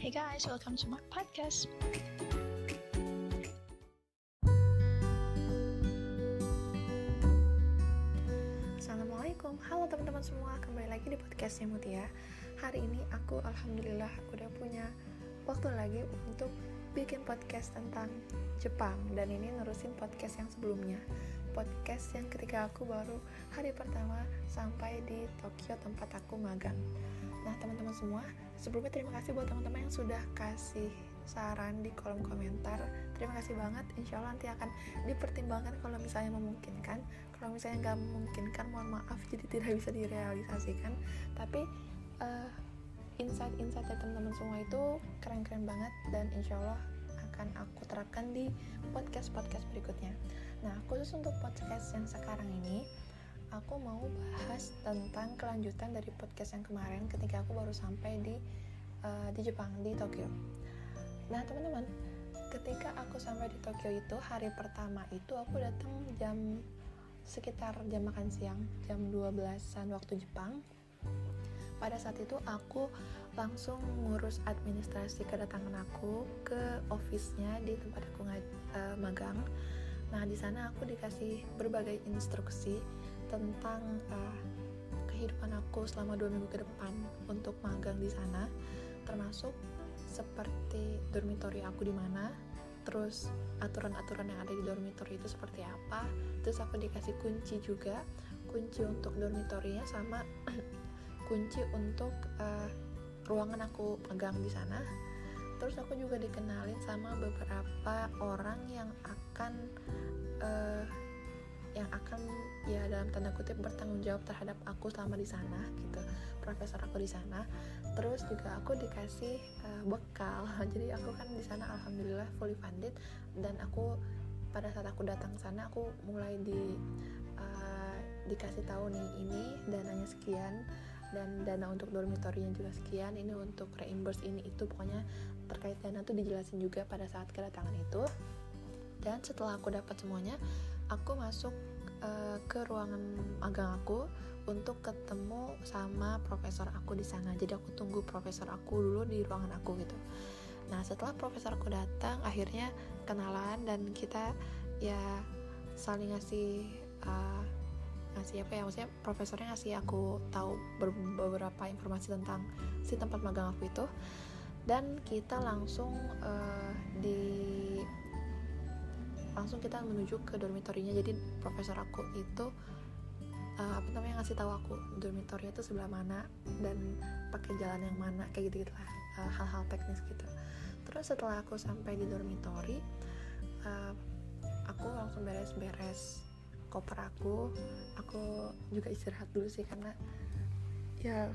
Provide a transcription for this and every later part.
Hey guys, welcome to my podcast. Assalamualaikum, halo teman-teman semua, kembali lagi di podcastnya Mutia. Hari ini aku alhamdulillah udah punya waktu lagi untuk bikin podcast tentang Jepang. Dan ini nerusin podcast yang sebelumnya, podcast yang ketika aku baru hari pertama sampai di Tokyo tempat aku magang. Nah teman-teman semua, sebelumnya terima kasih buat teman-teman yang sudah kasih saran di kolom komentar. Terima kasih banget, insya Allah nanti akan dipertimbangkan kalau misalnya memungkinkan. Kalau misalnya nggak memungkinkan, mohon maaf, jadi tidak bisa direalisasikan. Tapi insight-insight dari teman-teman semua itu keren-keren banget, dan insya Allah akan aku terapkan di podcast-podcast berikutnya. Nah, khusus untuk podcast yang sekarang ini, aku mau bahas tentang kelanjutan dari podcast yang kemarin ketika aku baru sampai di Jepang, di Tokyo. Nah, teman-teman, ketika aku sampai di Tokyo itu, hari pertama itu aku datang sekitar jam makan siang, jam 12-an waktu Jepang. Pada saat itu aku langsung ngurus administrasi kedatangan aku ke office-nya di tempat aku magang. Nah, di sana aku dikasih berbagai instruksi tentang kehidupan aku selama 2 minggu ke depan untuk magang di sana, termasuk seperti dormitory aku di mana, terus aturan-aturan yang ada di dormitory itu seperti apa. Terus aku dikasih kunci juga, kunci untuk dormitorynya sama kunci untuk ruangan aku pegang di sana. Terus aku juga dikenalin sama beberapa orang yang akan ya dalam tanda kutip bertanggung jawab terhadap aku selama di sana gitu, profesor aku di sana. Terus juga aku dikasih bekal. Jadi aku kan di sana alhamdulillah fully funded, dan aku pada saat aku datang sana aku mulai dikasih tahu nih, ini dananya sekian, dan dana untuk dormitorynya juga sekian, ini untuk reimburse ini itu, pokoknya terkait dana tuh dijelasin juga pada saat kedatangan itu. Dan setelah aku dapat semuanya, aku masuk ke ruangan magang aku untuk ketemu sama profesor aku di sana. Jadi aku tunggu profesor aku dulu di ruangan aku gitu. Nah, setelah profesor aku datang, akhirnya kenalan, dan kita ya saling ngasih maksudnya profesornya ngasih aku tahu beberapa informasi tentang si tempat magang aku itu, dan kita langsung kita menuju ke dormitorynya. Jadi profesor aku itu ngasih tahu aku dormitorynya itu sebelah mana dan pakai jalan yang mana, kayak gitu lah, hal-hal teknis gitu. Terus setelah aku sampai di dormitory, aku langsung beres-beres koper aku juga istirahat dulu sih, karena ya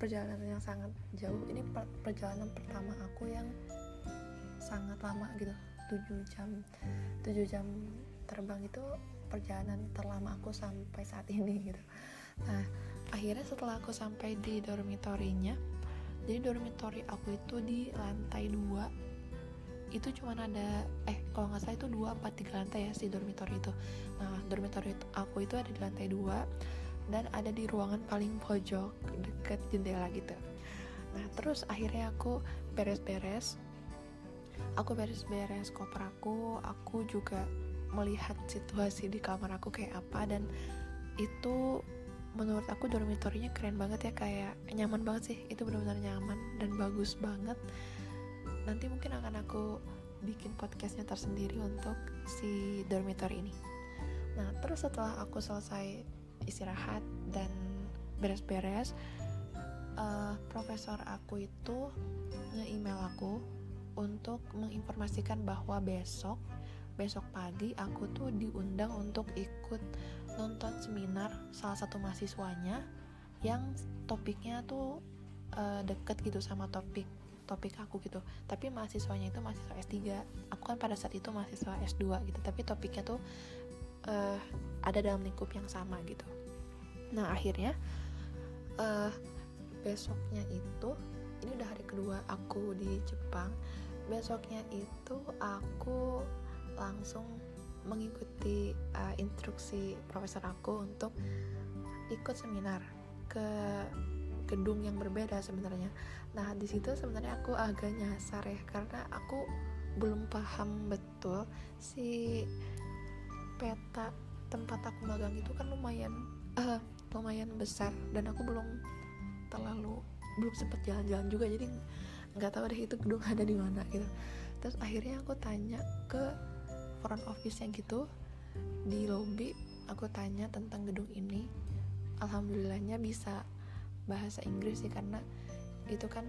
perjalanan yang sangat jauh. Ini perjalanan pertama aku yang sangat lama gitu, 7 jam terbang itu perjalanan terlama aku sampai saat ini gitu. Nah, akhirnya setelah aku sampai di dormitorynya, jadi dormitory aku itu di lantai 2, itu cuman ada kalau nggak salah itu 2 apa 3 lantai ya si dormitory itu. Nah, dormitory aku itu ada di lantai 2 dan ada di ruangan paling pojok deket jendela gitu. Nah, terus akhirnya aku beres-beres koper aku juga melihat situasi di kamar aku kayak apa, dan itu menurut aku dormitorynya keren banget ya, kayak nyaman banget sih, itu benar-benar nyaman dan bagus banget. Nanti mungkin akan aku bikin podcastnya tersendiri untuk si dormitory ini. Nah, terus setelah aku selesai istirahat dan beres-beres, profesor aku itu nge-email aku untuk menginformasikan bahwa besok pagi aku tuh diundang untuk ikut nonton seminar salah satu mahasiswanya yang topiknya tuh deket gitu sama topik aku gitu. Tapi mahasiswanya itu mahasiswa S3, aku kan pada saat itu mahasiswa S2 gitu, tapi topiknya tuh ada dalam lingkup yang sama gitu. Nah, akhirnya besoknya itu, ini udah hari kedua aku di Jepang. Besoknya itu aku langsung mengikuti instruksi profesor aku untuk ikut seminar ke gedung yang berbeda sebenarnya. Nah di situ sebenarnya aku agak nyasar ya, karena aku belum paham betul si peta tempat aku magang itu kan lumayan besar, dan aku belum sempet jalan-jalan juga, jadi nggak tahu deh itu gedung ada di mana gitu. Terus akhirnya aku tanya ke front office-nya gitu di lobby, aku tanya tentang gedung ini. Alhamdulillahnya bisa bahasa Inggris sih, karena itu kan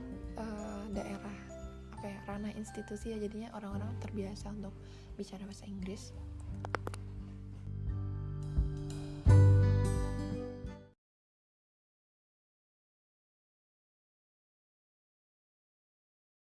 daerah ranah institusi ya, jadinya orang-orang terbiasa untuk bicara bahasa Inggris.